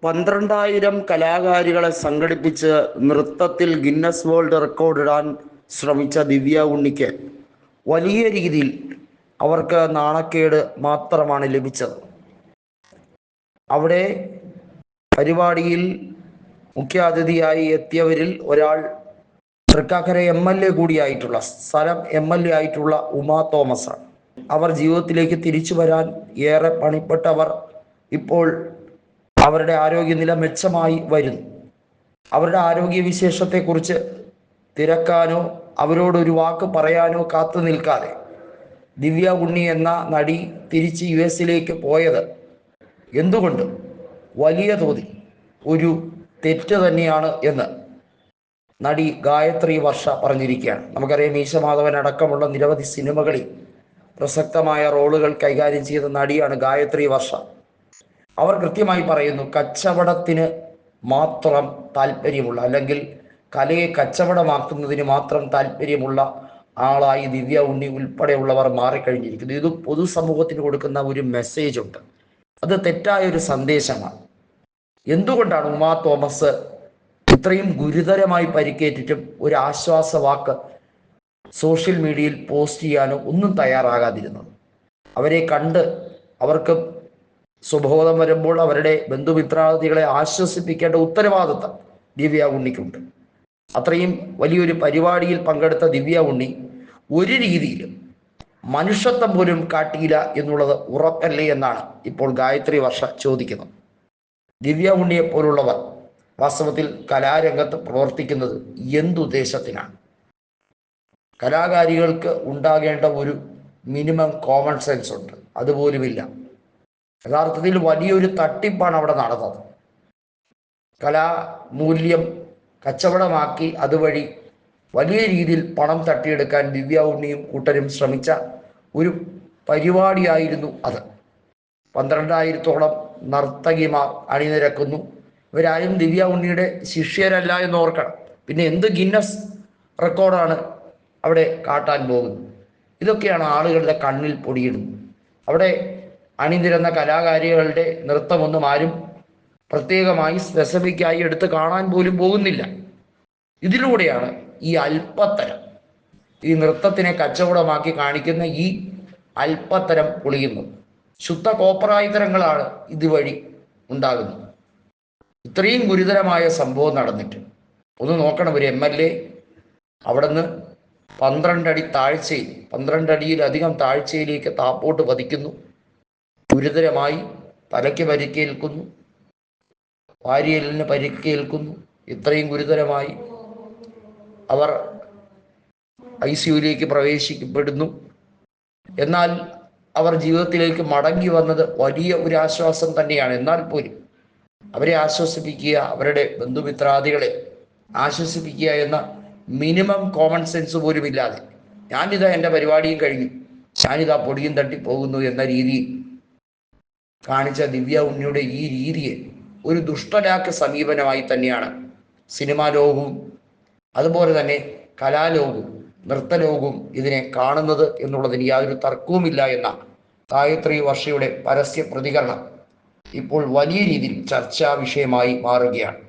12,000 കലാകാരികളെ സംഘടിപ്പിച്ച് നൃത്തത്തിൽ Guinness world record ഇടാൻ ശ്രമിച്ച ദിവ്യ ഉണ്ണിക്ക് വലിയ രീതിയിൽ അവർക്ക് നാണക്കേട് മാത്രമാണ് ലഭിച്ചത്. അവിടെ പരിപാടിയിൽ മുഖ്യാതിഥിയായി എത്തിയവരിൽ ഒരാൾ തൃക്കാക്കര MLA കൂടിയായിട്ടുള്ള സ്ഥലം MLA ആയിട്ടുള്ള ഉമാ തോമസ് ആണ്. അവർ ജീവിതത്തിലേക്ക് തിരിച്ചു വരാൻ ഏറെ പണിപ്പെട്ടവർ ഇപ്പോൾ അവരുടെ ആരോഗ്യനില മെച്ചമായി വരുന്നു. അവരുടെ ആരോഗ്യവിശേഷത്തെക്കുറിച്ച് തിരക്കാനോ അവരോടൊരു വാക്ക് പറയാനോ കാത്തു നിൽക്കാതെ ദിവ്യ ഉണ്ണി എന്ന നടി തിരിച്ച് US പോയത് എന്തുകൊണ്ട് വലിയ തോതിൽ ഒരു തെറ്റ് തന്നെയാണ് എന്ന് നടി ഗായത്രി വർഷ പറഞ്ഞിരിക്കുകയാണ്. നമുക്കറിയാം, മീശമാധവൻ അടക്കമുള്ള നിരവധി സിനിമകളിൽ പ്രസക്തമായ റോളുകൾ കൈകാര്യം ചെയ്ത നടിയാണ് ഗായത്രി വർഷ. അവർ കൃത്യമായി പറയുന്നു, കച്ചവടത്തിന് മാത്രം താല്പര്യമുള്ള, അല്ലെങ്കിൽ കലയെ കച്ചവടമാക്കുന്നതിന് മാത്രം താല്പര്യമുള്ള ആളായി ദിവ്യ ഉണ്ണി ഉൾപ്പെടെയുള്ളവർ മാറിക്കഴിഞ്ഞിരിക്കുന്നു. ഇത് പൊതുസമൂഹത്തിന് കൊടുക്കുന്ന ഒരു മെസ്സേജ് ഉണ്ട്. അത് തെറ്റായ ഒരു സന്ദേശമാണ്. എന്തുകൊണ്ടാണ് ഉമാ തോമസ് ഇത്രയും ഗുരുതരമായി പരിക്കേറ്റിട്ടും ഒരു ആശ്വാസ വാക്ക് സോഷ്യൽ മീഡിയയിൽ പോസ്റ്റ് ചെയ്യാനോ ഒന്നും തയ്യാറാകാതിരുന്നത്? അവരെ കണ്ട് അവർക്ക് സുബോധം വരുമ്പോൾ അവരുടെ ബന്ധുമിത്രാദികളെ ആശ്വസിപ്പിക്കേണ്ട ഉത്തരവാദിത്തം ദിവ്യ ഉണ്ണിക്കുണ്ട്. അത്രയും വലിയൊരു പരിപാടിയിൽ പങ്കെടുത്ത ദിവ്യ ഉണ്ണി ഒരു രീതിയിലും മനുഷ്യത്വം പോലും കാട്ടിയില്ല എന്നുള്ളത് ഉറപ്പല്ലേ എന്നാണ് ഇപ്പോൾ ഗായത്രി വർഷ ചോദിക്കുന്നത്. ദിവ്യ ഉണ്ണിയെ പോലുള്ളവർ വാസ്തവത്തിൽ കലാരംഗത്ത് പ്രവർത്തിക്കുന്നത് എന്തുദ്ദേശത്തിനാണ്? കലാകാരികൾക്ക് ഉണ്ടാകേണ്ട ഒരു മിനിമം കോമൺ സെൻസ് ഉണ്ട്, അതുപോലുമില്ല. യഥാർത്ഥത്തിൽ വലിയൊരു തട്ടിപ്പാണ് അവിടെ നടന്നത്. കലാമൂല്യം കച്ചവടമാക്കി അതുവഴി വലിയ രീതിയിൽ പണം തട്ടിയെടുക്കാൻ ദിവ്യ ഉണ്ണിയും കൂട്ടരും ശ്രമിച്ച ഒരു പരിപാടിയായിരുന്നു അത്. 12,000-ഓളം നർത്തകിമാർ അണിനിരക്കുന്നു. ഇവരാരും ദിവ്യ ഉണ്ണിയുടെ ശിഷ്യരല്ല എന്ന് ഓർക്കണം. പിന്നെ എന്ത് ഗിന്നസ് റെക്കോർഡാണ് അവിടെ കാട്ടാൻ പോകുന്നത്? ഇതൊക്കെയാണ് ആളുകളുടെ കണ്ണിൽ പൊടിയിടുന്നത്. അവിടെ അണിനിരന്ന കലാകാരികളുടെ നൃത്തമൊന്നും ആരും പ്രത്യേകമായി സ്പെസിഫിക്കായി എടുത്ത് കാണാൻ പോലും പോകുന്നില്ല. ഇതിലൂടെയാണ് ഈ അല്പത്തരം, ഈ നൃത്തത്തിനെ കച്ചവടമാക്കി കാണിക്കുന്ന ഈ അല്പത്തരം പൊളിയുന്നത്. ശുദ്ധ കോപ്രായത്തരങ്ങളാണ് ഇതുവഴി ഉണ്ടാകുന്നത്. ഇത്രയും ഗുരുതരമായ സംഭവം നടന്നിട്ട് ഒന്ന് നോക്കണം. ഒരു MLA അവിടുന്ന് 12 അടി താഴ്ചയിൽ, 12 അടിയിലധികം താഴ്ചയിലേക്ക് താപ്പോട്ട് പതിക്കുന്നു. ഗുരുതരമായി തലയ്ക്ക് പരിക്കേൽക്കുന്നു, വാരിയലിന് പരിക്കേൽക്കുന്നു. ഇത്രയും ഗുരുതരമായി അവർ ICUലേക്ക് പ്രവേശിക്കപ്പെടുന്നു. എന്നാൽ അവർ ജീവിതത്തിലേക്ക് മടങ്ങി വന്നത് വലിയ ഒരു ആശ്വാസം തന്നെയാണ്. എന്നാൽ പോലും അവരെ ആശ്വസിപ്പിക്കുക, അവരുടെ ബന്ധുമിത്രാദികളെ ആശ്വസിപ്പിക്കുക എന്ന മിനിമം കോമൺ സെൻസ് പോലും ഇല്ലാതെ, ഞാനിതാ എൻ്റെ പരിപാടിയും കഴിഞ്ഞു, ഞാനിതാ പൊടിയും തട്ടി പോകുന്നു എന്ന രീതിയിൽ കാണിച്ച ദിവ്യ ഉണ്ണിയുടെ ഈ രീതിയെ ഒരു ദുഷ്ടലാക്ക് സമീപനമായി തന്നെയാണ് സിനിമാ ലോകവും അതുപോലെ തന്നെ കലാലോകവും നൃത്തലോകവും ഇതിനെ കാണുന്നത് എന്നുള്ളതിന് യാതൊരു തർക്കവുമില്ല എന്ന ഗായത്രി വർഷയുടെ പരസ്യ പ്രതികരണം ഇപ്പോൾ വലിയ രീതിയിൽ ചർച്ചാ വിഷയമായി മാറുകയാണ്.